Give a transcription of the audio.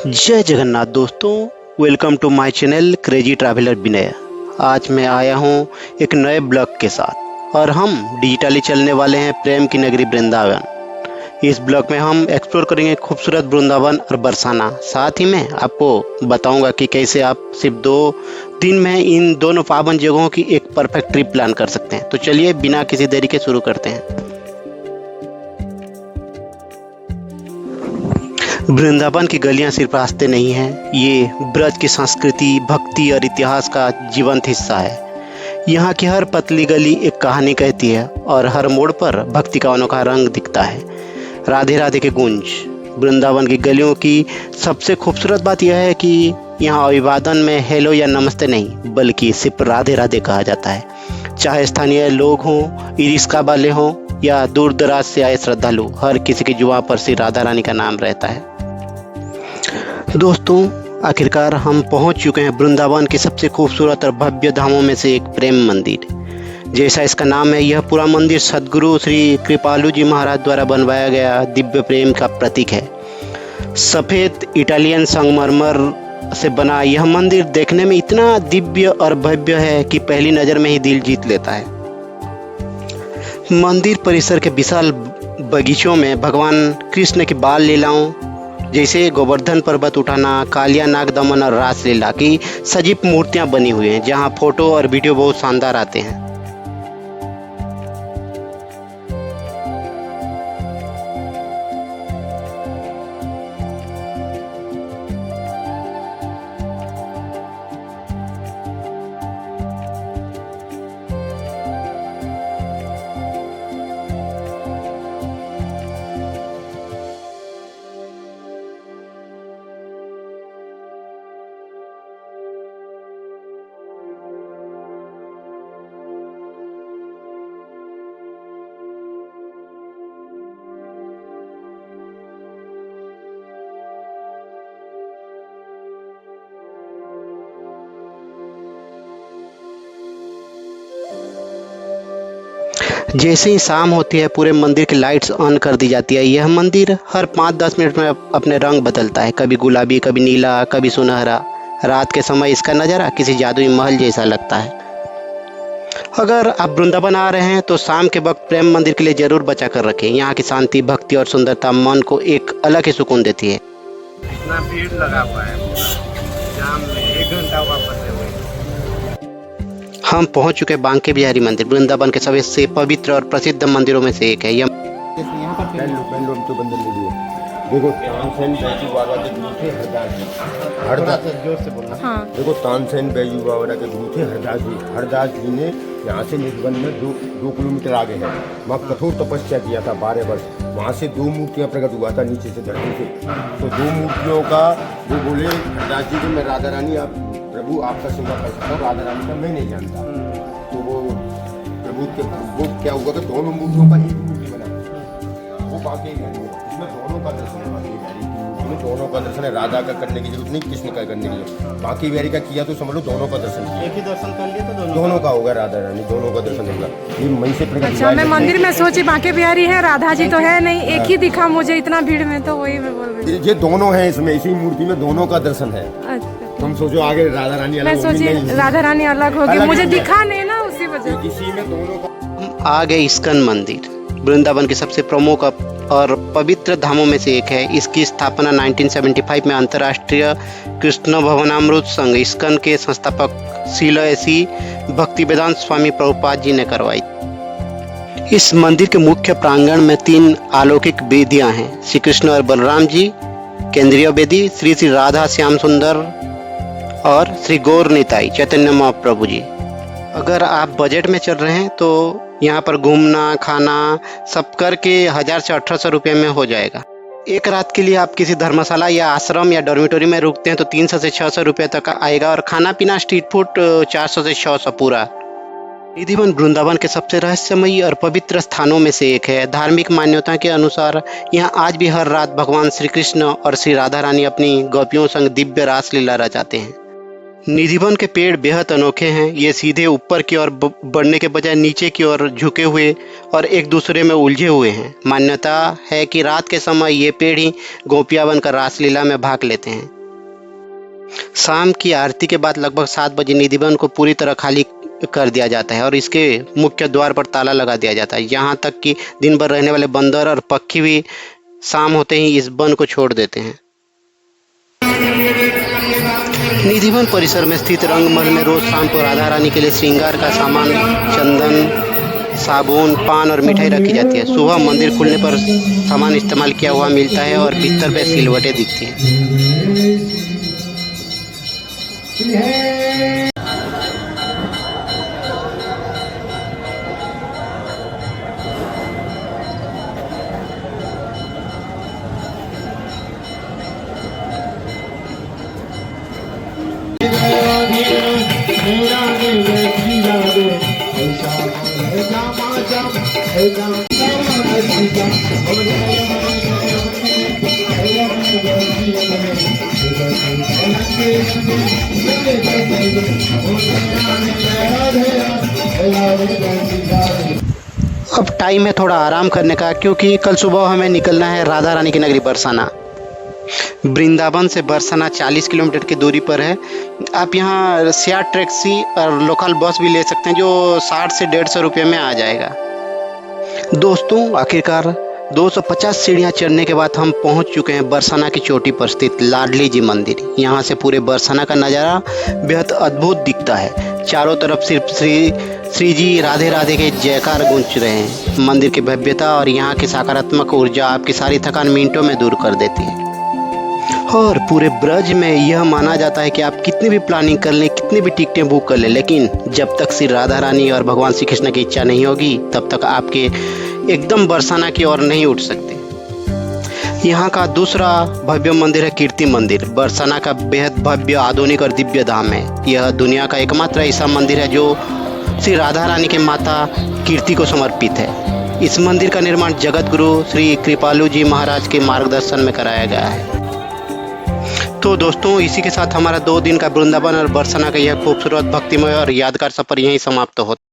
जय जगन्नाथ दोस्तों, welcome to my channel crazy traveller Vinay. आज मैं आया हूँ एक नए ब्लॉग के साथ और हम डिजिटली चलने वाले हैं प्रेम की नगरी वृंदावन। इस ब्लॉग में हम एक्सप्लोर करेंगे खूबसूरत वृंदावन और बरसाना। साथ ही में आपको बताऊंगा कि कैसे आप सिर्फ 2 दिन में इन दोनों पावन जगहों की एक परफेक्ट ट्रिप प्लान कर सकते हैं। तो चलिए बिना किसी देरी के शुरू करते हैं। वृंदावन की गलियां सिर्फ रास्ते नहीं हैं, ये ब्रज की संस्कृति, भक्ति और इतिहास का जीवंत हिस्सा है। यहाँ की हर पतली गली एक कहानी कहती है और हर मोड़ पर भक्ति का अनोखा रंग दिखता है। राधे राधे के गूंज। वृंदावन की गलियों की सबसे खूबसूरत बात यह है कि यहाँ अभिवादन में हेलो या नमस्ते नहीं, बल्कि सिर्फ राधे राधे कहा जाता है। चाहे स्थानीय लोग हों, ई रिक्शा वाले हों या दूर दराज से आए श्रद्धालु, हर किसी की जुबान पर श्री राधा रानी का नाम रहता है। दोस्तों, आखिरकार हम पहुंच चुके हैं वृंदावन के सबसे खूबसूरत और भव्य धामों में से एक प्रेम मंदिर। जैसा इसका नाम है, यह पूरा मंदिर सद्गुरु श्री कृपालु जी महाराज द्वारा बनवाया गया दिव्य प्रेम का प्रतीक है। सफ़ेद इटालियन संगमरमर से बना यह मंदिर देखने में इतना दिव्य और भव्य है कि पहली नज़र में ही दिल जीत लेता है। मंदिर परिसर के विशाल बगीचों में भगवान कृष्ण की बाल लीलाओं जैसे गोवर्धन पर्वत उठाना, कालिया नाग दमन और रासलीला की सजीव मूर्तियां बनी हुई हैं, जहां फोटो और वीडियो बहुत शानदार आते हैं। जैसे ही शाम होती है, पूरे मंदिर की लाइट्स ऑन कर दी जाती है। यह मंदिर हर 5-10 मिनट में अपने रंग बदलता है, कभी गुलाबी, कभी नीला, कभी सुनहरा। रात के समय इसका नज़ारा किसी जादुई महल जैसा लगता है। अगर आप वृंदावन आ रहे हैं तो शाम के वक्त प्रेम मंदिर के लिए ज़रूर बचा कर रखें। यहाँ की शांति, भक्ति और सुंदरता मन को एक अलग ही सुकून देती है। इतना भीड़ लगा हुआ है, जाम में 1 घंटा हुआ फंसे हुए। हम पहुंच चुके बांके बिहारी मंदिर, वृंदावन के सबसे पवित्र और प्रसिद्ध मंदिरों में से एक है। यह देखो तानसेन बैजू बाबा के गुरु थे हरदास जी। हरदास जोर से बोलना। हाँ। देखो तानसेन बैजू बाबा के गुरु थे हरदास जी। हरदास जी ने यहाँ से निधवन में 2 किलोमीटर आगे है, वहाँ कठोर तपस्या किया था 12 वर्ष। वहाँ से 2 मूर्तियाँ प्रकट हुआ था नीचे से, धरती से। तो 2 मूर्तियों का वो बोले हरदास जी को, मैं राधा रानी आप प्रभु आपका सेवा कर सकता हूँ, राधा रानी का मैं नहीं जानता। तो वो प्रभु के वो क्या हुआ कि दोनों मूर्तियों का एक मूर्ति बना, वो बाकी इसमें दोनों का दर्शन है। बाकी इसमें दोनों का दर्शन है, राधा का करने की जरूरत नहीं, कृष्ण का करने की जरूरत। बाकी बिहारी का किया तो समझ लो दोनों का दर्शन किया। एक ही दर्शन कर लिया तो दोनों का होगा, राधा रानी दोनों का दर्शन होगा। ये मई से प्रकट। अच्छा, मैं मंदिर में सोची बांके बिहारी है, राधा जी तो है नहीं, एक ही दिखा मुझे इतना भीड़ में, तो वही मैं बोल रही हूँ। ये दोनों है इसमें, इसी मूर्ति में दोनों का दर्शन है। तुम सोचो आगे राधा रानी अलग, मैं सोची राधा रानी अलग होगी, मुझे दिखा नहीं ना, उसी वजह। इसी में दोनों का। हम आ गए इस्कन मंदिर, वृंदावन के सबसे प्रमुख और पवित्र धामों में से एक है। इसकी स्थापना 1975 में अंतर्राष्ट्रीय कृष्ण भवनामृत संघ इस्कन के संस्थापक श्रील श्री भक्तिवेदांत स्वामी प्रभुपाद जी ने करवाई। इस मंदिर के मुख्य प्रांगण में 3 अलौकिक वेदियां हैं, श्री कृष्ण और बलराम जी केंद्रीय वेदी, श्री श्री राधा श्याम सुंदर और श्री गौर निताई चैतन्य महाप्रभु जी। अगर आप बजट में चल रहे हैं तो यहाँ पर घूमना, खाना सब करके 1000 से 1800 रुपये में हो जाएगा। एक रात के लिए आप किसी धर्मशाला या आश्रम या डॉर्मेटरी में रुकते हैं तो 300 से 600 रुपये तक आएगा, और खाना पीना स्ट्रीट फूड 400 से 600 पूरा। निधिवन वृंदावन के सबसे रहस्यमयी और पवित्र स्थानों में से एक है। धार्मिक मान्यता के अनुसार यहाँ आज भी हर रात भगवान श्री कृष्ण और श्री राधा रानी अपनी गोपियों संग दिव्य रासलीला रचाते हैं। निधिवन के पेड़ बेहद अनोखे हैं। ये सीधे ऊपर की ओर बढ़ने के बजाय नीचे की ओर झुके हुए और एक दूसरे में उलझे हुए हैं। मान्यता है कि रात के समय ये पेड़ ही गोपियां बनकर रासलीला में भाग लेते हैं। शाम की आरती के बाद लगभग 7 बजे निधिवन को पूरी तरह खाली कर दिया जाता है और इसके मुख्य द्वार पर ताला लगा दिया जाता है। यहाँ तक कि दिन भर रहने वाले बंदर और पक्षी भी शाम होते ही इस वन को छोड़ देते हैं। निधिवन परिसर में स्थित रंगमहल में रोज शाम को राधा रानी के लिए श्रृंगार का सामान, चंदन, साबुन, पान और मिठाई रखी जाती है। सुबह मंदिर खुलने पर सामान इस्तेमाल किया हुआ मिलता है और बिस्तर पे सिलवटें दिखती हैं। अब टाइम है थोड़ा आराम करने का, क्योंकि कल सुबह हमें निकलना है राधा रानी की नगरी बरसाना। वृंदावन से बरसाना 40 किलोमीटर की दूरी पर है। आप यहाँ शेयर टैक्सी और लोकल बस भी ले सकते हैं जो 60 से 150 रुपये में आ जाएगा। दोस्तों, आखिरकार 250 सीढ़ियाँ चढ़ने के बाद हम पहुँच चुके हैं बरसाना की चोटी पर स्थित लाडली जी मंदिर। यहाँ से पूरे बरसाना का नज़ारा बेहद अद्भुत दिखता है। चारों तरफ सिर्फ श्री जी राधे राधे के जयकार गूंज रहे हैं। मंदिर की भव्यता और यहाँ की सकारात्मक ऊर्जा आपकी सारी थकान मिनटों में दूर कर देती है। और पूरे ब्रज में यह माना जाता है कि आप कितनी भी प्लानिंग कर लें, कितनी भी टिकटें बुक कर लें, लेकिन जब तक श्री राधा रानी और भगवान श्री कृष्ण की इच्छा नहीं होगी तब तक आपके एकदम बरसाना की ओर नहीं उठ सकते। यहाँ का दूसरा भव्य मंदिर है कीर्ति मंदिर। बरसाना का बेहद भव्य, आधुनिक और दिव्य धाम है। यह दुनिया का एकमात्र ऐसा मंदिर है जो श्री राधा रानी के माता कीर्ति को समर्पित है। इस मंदिर का निर्माण जगत गुरु श्री कृपालु जी महाराज के मार्गदर्शन में कराया गया है। तो दोस्तों, इसी के साथ हमारा 2 दिन का वृंदावन और बरसाना का यह खूबसूरत, भक्तिमय और यादगार सफर यहीं समाप्त होता है।